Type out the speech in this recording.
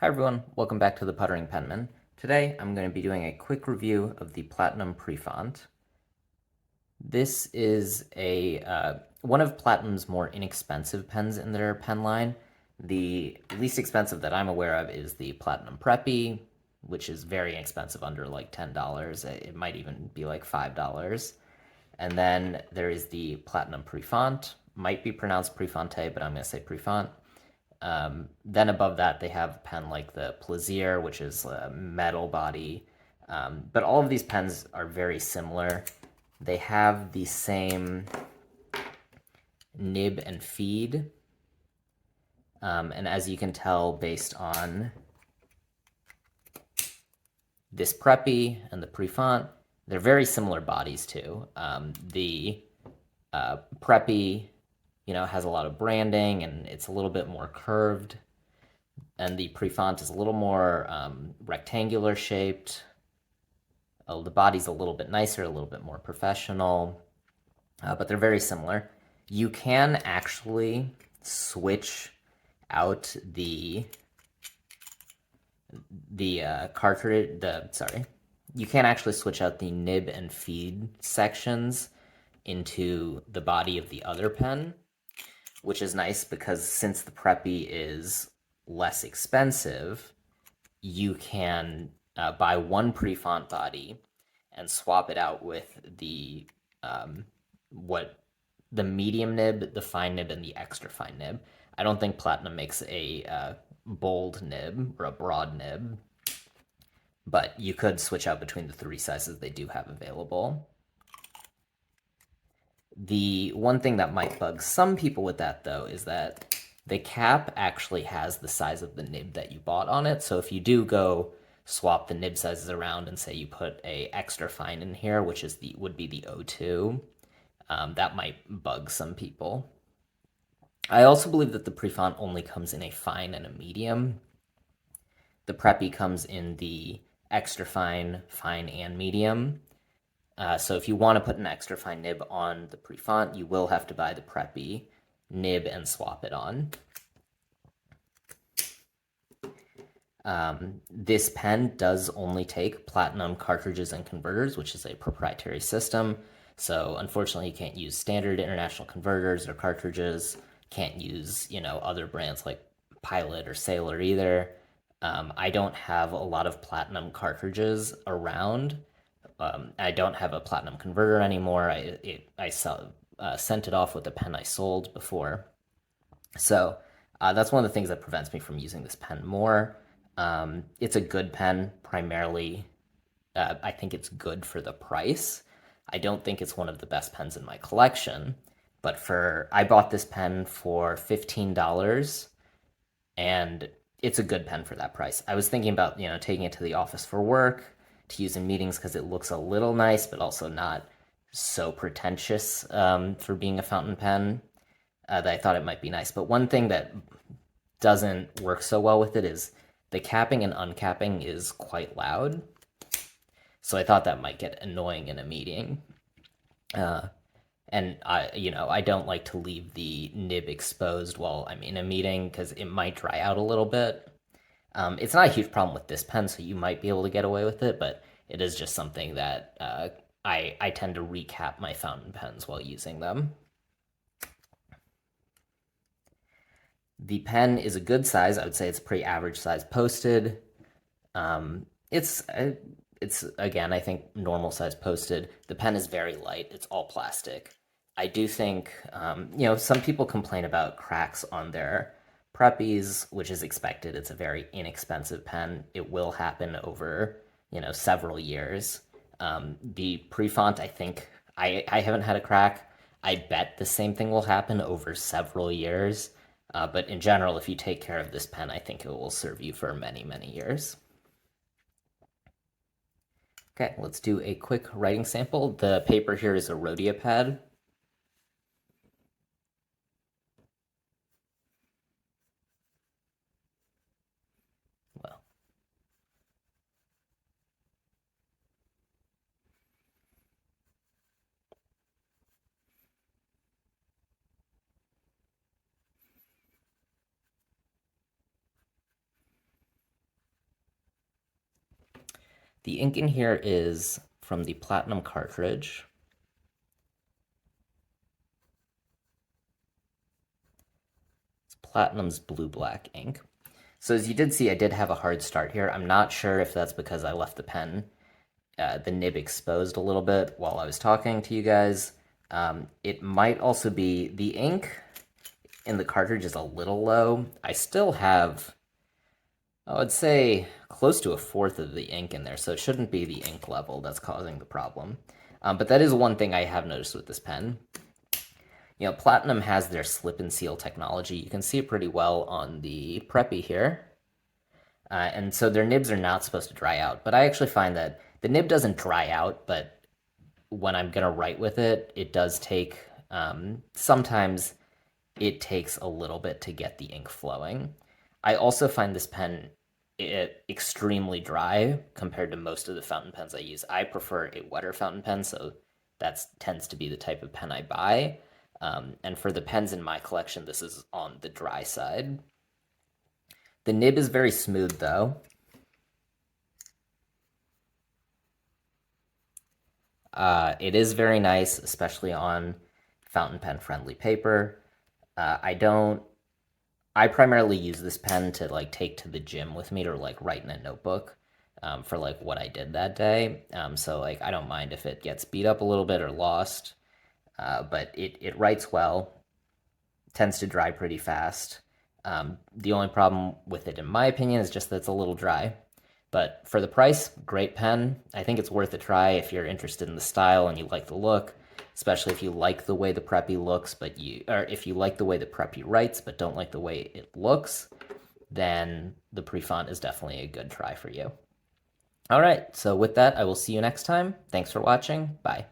Hi everyone, welcome back to the Puttering Penman. Today I'm going to be doing a quick review of the Platinum Prefounte. This is one of Platinum's more inexpensive pens in their pen line. The least expensive that I'm aware of is the Platinum Preppy, which is very expensive, under like $10. It might even be like $5. And then there is the Platinum Prefounte, might be pronounced Prefounte, but I'm going to say Prefounte. Then above that, they have a pen like the Plaisir, which is a metal body. But all of these pens are very similar. They have the same nib and feed. And as you can tell based on this Preppy and the Prefounte, they're very similar bodies too. The Preppy, has a lot of branding and it's a little bit more curved. And the Prefounte is a little more rectangular shaped. The body's a little bit nicer, a little bit more professional, but they're very similar. You can actually switch out the cartridge. You can actually switch out the nib and feed sections into the body of the other pen, which is nice because since the Preppy is less expensive, you can buy one Prefounte body and swap it out with the the medium nib, the fine nib, and the extra fine nib. I don't think Platinum makes a bold nib or a broad nib, but you could switch out between the three sizes they do have available. The one thing that might bug some people with that, though, is that the cap actually has the size of the nib that you bought on it. So if you do go swap the nib sizes around and say you put a extra fine in here, which is would be the O2, that might bug some people. I also believe that the Prefounte only comes in a fine and a medium. The Preppy comes in the extra fine, fine, and medium. So if you want to put an extra fine nib on the Prefounte, you will have to buy the Preppy nib and swap it on. This pen does only take Platinum cartridges and converters, which is a proprietary system. So unfortunately, you can't use standard international converters or cartridges. Can't use, other brands like Pilot or Sailor either. I don't have a lot of Platinum cartridges around. I don't have a Platinum converter anymore. I sent it off with the pen I sold before. So that's one of the things that prevents me from using this pen more. It's a good pen, primarily. I think it's good for the price. I don't think it's one of the best pens in my collection, but I bought this pen for $15, and it's a good pen for that price. I was thinking about, taking it to the office for work, to use in meetings because it looks a little nice, but also not so pretentious for being a fountain pen, that I thought it might be nice. But one thing that doesn't work so well with it is the capping and uncapping is quite loud. So I thought that might get annoying in a meeting. And I don't like to leave the nib exposed while I'm in a meeting because it might dry out a little bit. It's not a huge problem with this pen, so you might be able to get away with it, but it is just something that I tend to recap my fountain pens while using them. The pen is a good size. I would say it's a pretty average size posted. It's again, I think normal size posted. The pen is very light. It's all plastic. I do think, some people complain about cracks on their Preppies, which is expected. It's a very inexpensive pen. It will happen over, several years. The Prefounte, I think, I haven't had a crack. I bet the same thing will happen over several years. But in general, if you take care of this pen, I think it will serve you for many, many years. Okay, let's do a quick writing sample. The paper here is a Rhodia pad. Well, The ink in here is from the Platinum cartridge. It's Platinum's blue-black ink. So as you did see, I did have a hard start here. I'm not sure if that's because I left the pen, the nib exposed a little bit while I was talking to you guys. It might also be the ink in the cartridge is a little low. I still have, I would say, close to a fourth of the ink in there, so it shouldn't be the ink level that's causing the problem. But that is one thing I have noticed with this pen. You know, Platinum has their slip and seal technology. You can see it pretty well on the Preppy here. And so their nibs are not supposed to dry out. But I actually find that the nib doesn't dry out, but when I'm going to write with it, it does take, sometimes it takes a little bit to get the ink flowing. I also find this pen extremely dry compared to most of the fountain pens I use. I prefer a wetter fountain pen, so that tends to be the type of pen I buy. And for the pens in my collection, this is on the dry side. The nib is very smooth, though. It is very nice, especially on fountain pen friendly paper. I primarily use this pen to like take to the gym with me to like write in a notebook for like what I did that day. So like I don't mind if it gets beat up a little bit or lost, but it writes well, tends to dry pretty fast. The only problem with it, in my opinion, is just that it's a little dry. But for the price, great pen. I think it's worth a try if you're interested in the style and you like the look, especially if you like the way the Preppy looks, or if you like the way the Preppy writes but don't like the way it looks, then the Prefounte is definitely a good try for you. All right, so with that, I will see you next time. Thanks for watching. Bye.